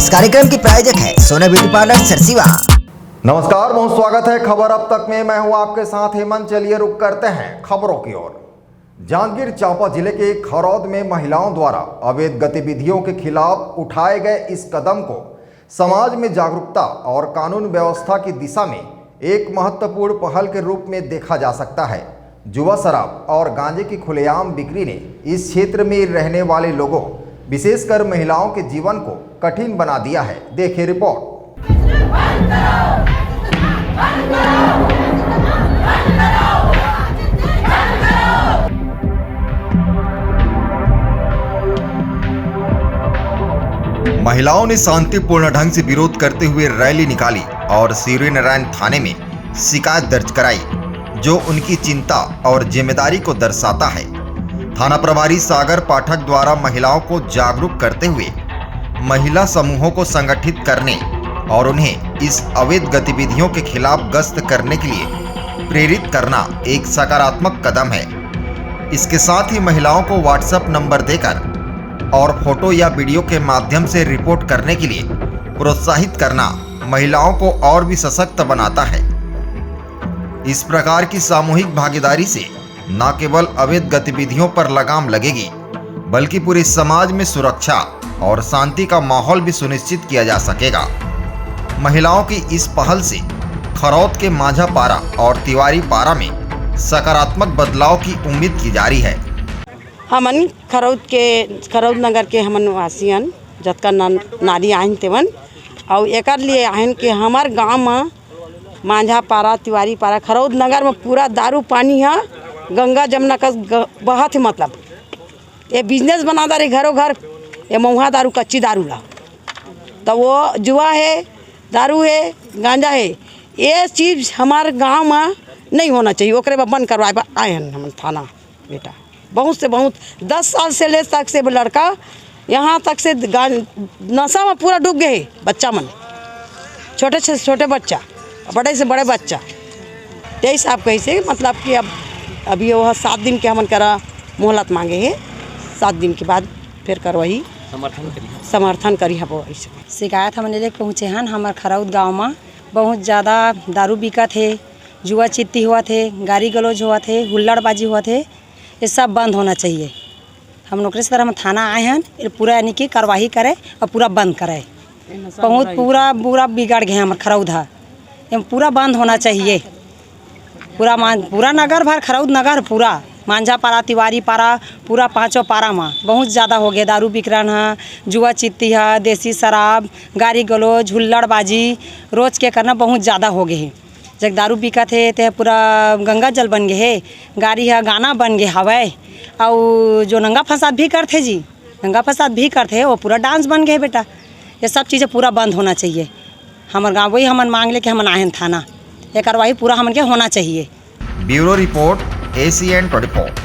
इस कार्यक्रम की प्रायोजक है सोना ब्यूटी पार्लर सरसीवा। नमस्कार, बहुत स्वागत है खबर अब तक में। मैं हूं आपके साथ हेमंत। चलिए रुक करते हैं खबरों की ओर। जांजगीर चांपा जिले के खरौद में महिलाओं द्वारा अवैध गतिविधियों के खिलाफ उठाए गए इस कदम को समाज में जागरूकता और कानून व्यवस्था की दिशा में एक महत्वपूर्ण पहल के रूप में देखा जा सकता है। जुआ शराब और गांजे की खुलेआम बिक्री ने इस क्षेत्र में रहने वाले लोगों, विशेषकर महिलाओं के जीवन को कठिन बना दिया है। देखिए रिपोर्ट। महिलाओं ने शांतिपूर्ण ढंग से विरोध करते हुए रैली निकाली और सूर्यनारायण थाने में शिकायत दर्ज कराई, जो उनकी चिंता और जिम्मेदारी को दर्शाता है। थाना प्रभारी सागर पाठक द्वारा महिलाओं को जागरूक करते हुए महिला समूहों को संगठित करने और उन्हें इस अवैध गतिविधियों के खिलाफ गश्त करने के लिए प्रेरित करना एक सकारात्मक कदम है। इसके साथ ही महिलाओं को व्हाट्सएप नंबर देकर और फोटो या वीडियो के माध्यम से रिपोर्ट करने के लिए प्रोत्साहित करना महिलाओं को और भी सशक्त बनाता है। इस प्रकार की सामूहिक भागीदारी से न केवल अवैध गतिविधियों पर लगाम लगेगी, बल्कि पूरे समाज में सुरक्षा और शांति का माहौल भी सुनिश्चित किया जा सकेगा। महिलाओं की इस पहल से खरौद के माझा पारा और तिवारी पारा में सकारात्मक बदलाव की उम्मीद की जा रही है। हमन खरौद नगर के हमन वासियन जतका नारी आइन तेवन और एकर लिए आइन कि हमार गांव में माझा पारा तिवारी पारा खरौद नगर में पूरा दारू पानी है, गंगा जमुना का बहत है। मतलब ये बिजनेस बना दे घरों घर, ये महुआ दारू कच्ची दारू ला, तो वो जुआ है, दारू है, गांजा है। ये चीज़ हमारे गांव में नहीं होना चाहिए। ओकरे बंद करवाए आए हैं हम थाना। बेटा बहुत से बहुत 10 साल से ले तक से लड़का यहाँ तक से नशा में पूरा डूब गए है। बच्चा मन, छोटे से छोटे बच्चा, बड़े से बड़े बच्चा। यही साहब कैसे मतलब कि अब अभी वह 7 दिन के हमन करा मोहलत मांगे है। 7 दिन के बाद फिर कर वही समर्थन करी है। ऐसे शिकायत हमने लेके पहुँचे हैं। हमारे खरौद गांव में बहुत ज़्यादा दारू बिकत है, जुआ चित्ती हुआ थे, गाड़ी गलौज हुआ थे, हुल्लड़बाजी हुआ थे। ये सब बंद होना चाहिए। हम लोग इस तरह हम थाना आए हैं, पूरा यानी कि कार्रवाई करें और पूरा बंद करें। बहुत पूरा बिगड़ गए हमारे खरौद है, पूरा बंद होना चाहिए। पूरा नगर भर खरौद नगर पूरा मांझा पारा तिवारी पारा पूरा 5 पारा में बहुत ज़्यादा हो गया। दारू बिकरन है, जुआ चित्ती है, देसी शराब, गाड़ी गलौज, हुल्लड़बाजी रोज के करना बहुत ज़्यादा हो गए हैं। जब दारू बिकत है तो पूरा गंगा जल बन गए है, गाड़ी है गाना बन गए हवा, और जो नंगा फसाद भी करते जी, नंगा फसाद भी करते वो पूरा डांस बन गए। बेटा ये सब चीज़ें पूरा बंद होना चाहिए। हमारे गाँव वही हमन मांग ले कि हमन आए थाना, ये कार्रवाई पूरा हमन के होना चाहिए। Bureau report ACN 24।